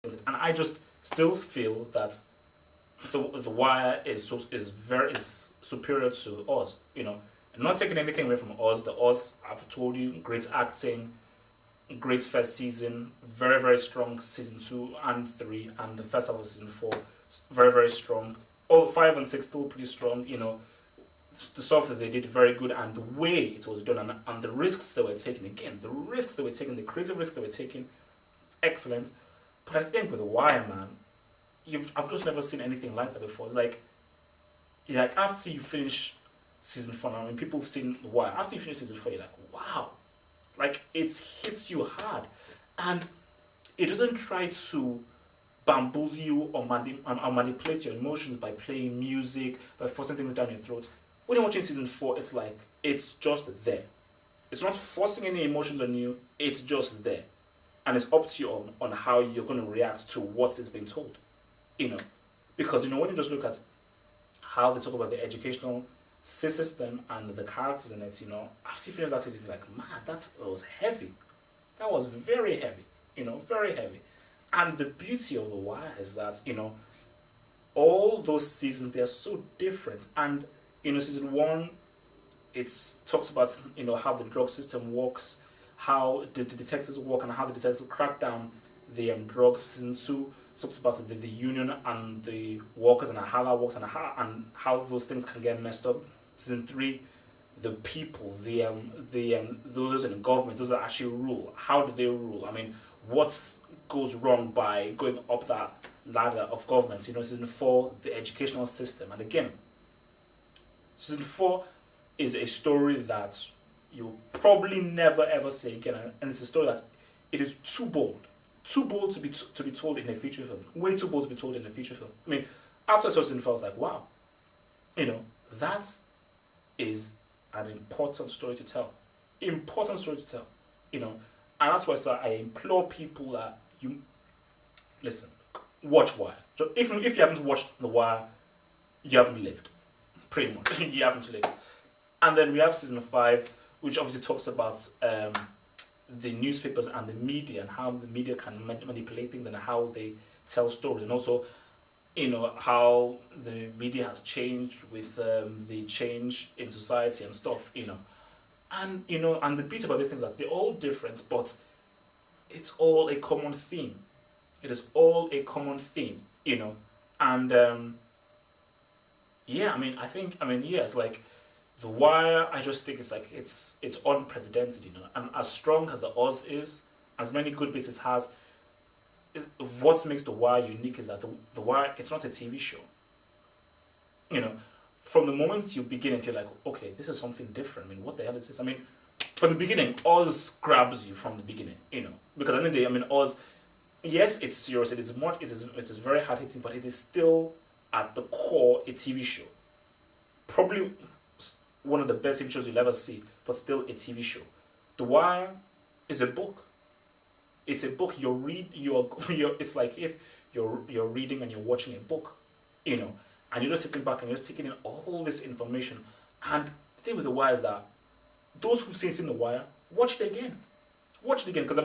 And I just still feel that the Wire is superior to Oz. And not taking anything away from Oz. The Oz, I've told you, great acting, great first season, very very strong season 2 and 3, and the first half of season 4, very very strong. All 5 and 6 still pretty strong. The stuff that they did very good, and the way it was done, and the risks they were taking. Again, the risks they were taking, the crazy risks they were taking, excellent. But I think with The Wire, man, I've just never seen anything like that before. It's like after you finish season 4, now, I mean, people have seen The Wire. After you finish season 4, you're like, wow, like it hits you hard, and it doesn't try to bamboozle you or manipulate your emotions by playing music, by forcing things down your throat. When you're watching season 4, it's like it's just there. It's not forcing any emotions on you. It's just there, and it's up to you on how you're going to react to what is being told. Because when you just look at how they talk about the educational system and the characters in it, after you finish that season, you're like, man, that was heavy. That was very heavy. Very heavy. And the beauty of The Wire is that all those seasons, they're so different. And season 1, it talks about how the drug system works, how the detectives work, and how the detectives crack down the drugs. Season 2 talks about the union and the workers and how that works, and how those things can get messed up. Season 3, the people, those in the government, those that actually rule. How do they rule? I mean, what goes wrong by going up that ladder of government? Season 4, the educational system, and again, season 4 is a story that you'll probably never ever see again, and it's a story that it is too bold to be told in a feature film, way too bold to be told in a feature film. I mean, after I saw season 4, I was like, wow, that is an important story to tell, and that's why I implore people that you listen, watch Wire. So if you haven't watched The Wire, you haven't lived, pretty much. You haven't lived. And then we have season 5, which obviously talks about the newspapers and the media, and how the media can manipulate things, and how they tell stories, and also how the media has changed with the change in society and stuff. And and the beauty about these things is that they're all different, but it's all a common theme. It is all a common theme. And yeah, it's like The Wire. I just think it's unprecedented. And as strong as the Oz is, as many good bits it has, what makes The Wire unique is that the Wire, it's not a TV show. From the moment you begin until like, okay, this is something different. I mean, what the hell is this? I mean, from the beginning, Oz grabs you from the beginning. Because at the end of the day, Oz, yes, it's serious. It is very hard hitting, but it is still at the core a TV show. Probably one of the best TV shows you'll ever see, but still a TV show. The Wire is a book. It's a book. It's like if you're reading and you're watching a book, and you're just sitting back and you're just taking in all this information. And the thing with The Wire is that those who've seen The Wire, watch it again. Because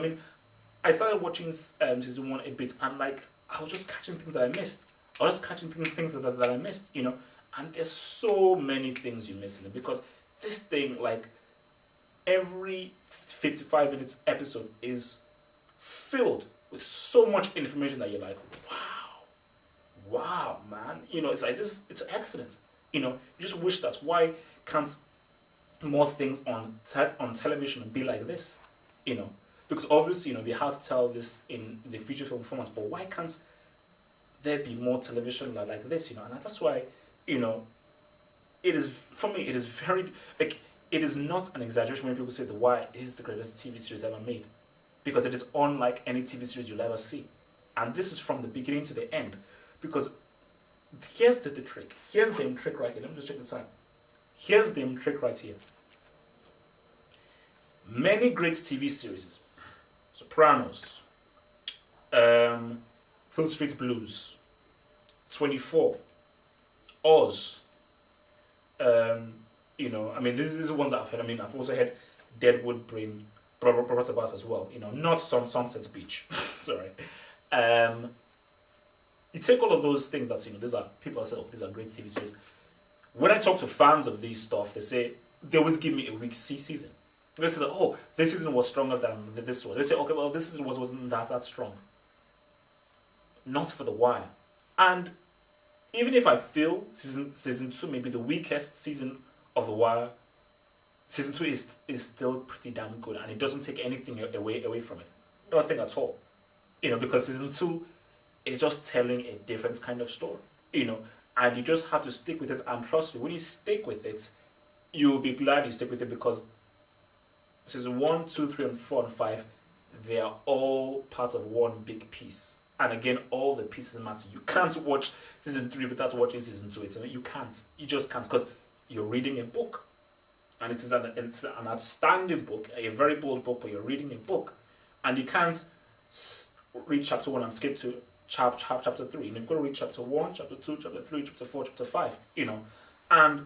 I started watching season 1 a bit, and I was just catching things that I missed. That I missed, And there's so many things you miss in it, because this thing, every 55 minutes episode is filled with so much information that you're like, wow, man. It's like this. It's excellent. You just wish that's why can't more things on television be like this. Because obviously, it'd be hard to tell this in the feature film format. But why can't there be more television like this? And that's why, it is, for me, it is very it is not an exaggeration when people say The Wire is the greatest TV series ever made, because it is unlike any TV series you'll ever see, and this is from the beginning to the end. Because here's the trick. Here's the trick right here. Let me just check this out. Here's the trick right here. Many great TV series, Sopranos, Hill Street Blues, 24, Oz. These are ones that I've heard. I've also heard Deadwood brought about as well. Not Sunset Beach. Sorry. Um, you take all of those things that these are people say, oh, these are great TV series. When I talk to fans of these stuff, they always give me a weak season. They say that, oh, this season was stronger than this one. They say, okay, well, this season wasn't that strong. Not for The Wire. And even if I feel season two may be the weakest season of The Wire, season two is still pretty damn good, and it doesn't take anything away from it. Nothing at all. Because season two is just telling a different kind of story. And you just have to stick with it. And trust me, when you stick with it, you'll be glad you stick with it, because season 1, 2, 3, and 4, and 5, they are all part of one big piece. And again, all the pieces matter. You can't watch season 3 without watching season 2. You can't. You just can't, because you're reading a book. And it's an outstanding book, a very bold book, but you're reading a book. And you can't read chapter 1 and skip to chapter 3. You've got to read chapter 1, chapter 2, chapter 3, chapter 4, chapter 5. And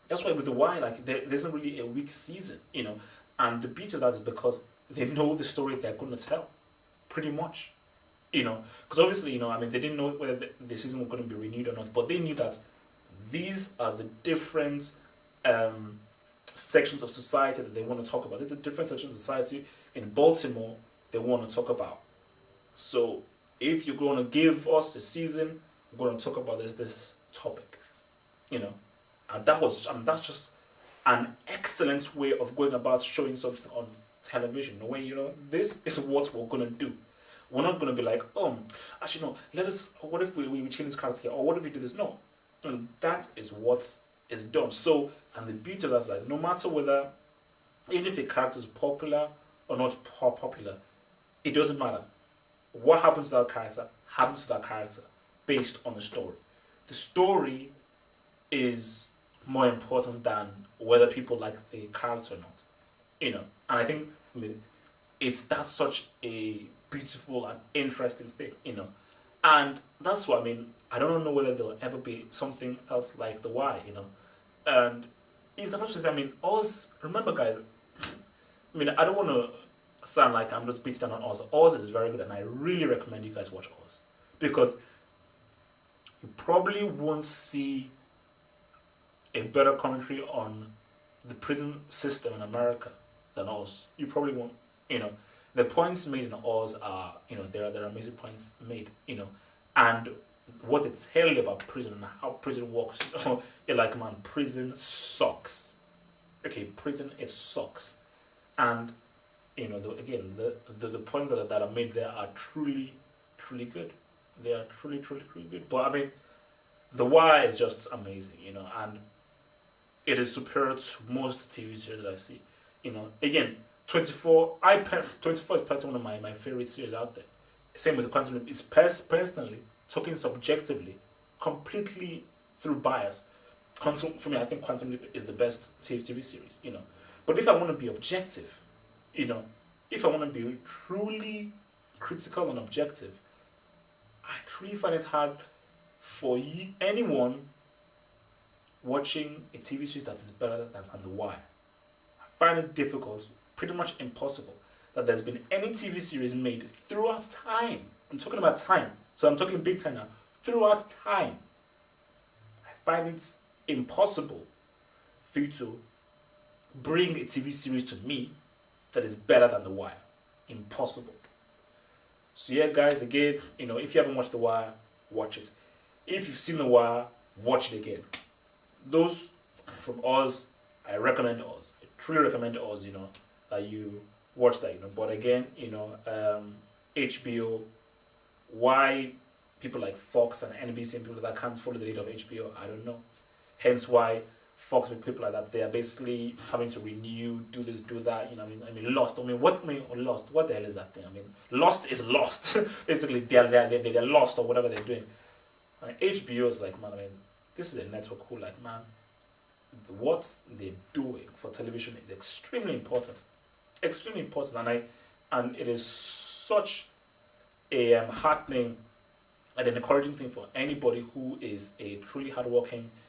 that's why with The Wire, there isn't really a weak season, And the beauty of that is because they know the story they're going to tell, pretty much. Because obviously, they didn't know whether the season was going to be renewed or not, but they knew that these are the different sections of society that they want to talk about. These are different sections of society in Baltimore they want to talk about. So if you're going to give us the season, we're going to talk about this topic, And that's just an excellent way of going about showing something on television. The way, this is what we're going to do. We're not going to be like, oh, actually, no, what if we change this character here? Or what if we do this? No. And that is what is done. So, and the beauty of that is that no matter whether, even if a character is popular or not popular, it doesn't matter. What happens to that character happens to that character based on the story. The story is more important than whether people like the character or not. And I think that's such a beautiful and interesting thing, And that's why, I don't know whether there'll ever be something else like The Wire, And if the question is, Oz, remember guys, I don't want to sound like I'm just beating down on Oz. Oz is very good, and I really recommend you guys watch Oz. Because you probably won't see a better commentary on the prison system in America than Oz. You probably won't, The points made in Oz are, there are amazing points made, And what they tell you about prison and how prison works, you're like, man, prison sucks. Okay, prison, it sucks. And, the points that are made there are truly, truly good. They are truly, truly, truly good. But, The Wire is just amazing, and it is superior to most TV series I see. Again, 24 is personally one of my favorite series out there. Same with the Quantum Leap. It's personally, talking subjectively, completely through bias. For me, I think Quantum Leap is the best TV series, But if I want to be objective, if I want to be truly critical and objective, I truly find it hard for anyone watching a TV series that is better than The Wire. I find it difficult, pretty much impossible, that there's been any TV series made throughout time. I'm talking about time, so I'm talking big time now. Throughout time, I find it impossible for you to bring a TV series to me that is better than The Wire. Impossible. So yeah, guys, again, if you haven't watched The Wire, watch it. If you've seen The Wire, watch it again. Those from Oz, I recommend Oz. I truly recommend Oz, that you watch that, But again, HBO, why people like Fox and NBC and people that can't follow the lead of HBO, I don't know. Hence why Fox with people like that, they are basically having to renew, do this, do that, Lost. Lost, what the hell is that thing? Lost is lost. Basically, they're lost or whatever they're doing. And HBO is like, man, this is a network who like, man, what they're doing for television is extremely important. Extremely important. And it is such a heartening and an encouraging thing for anybody who is a truly hardworking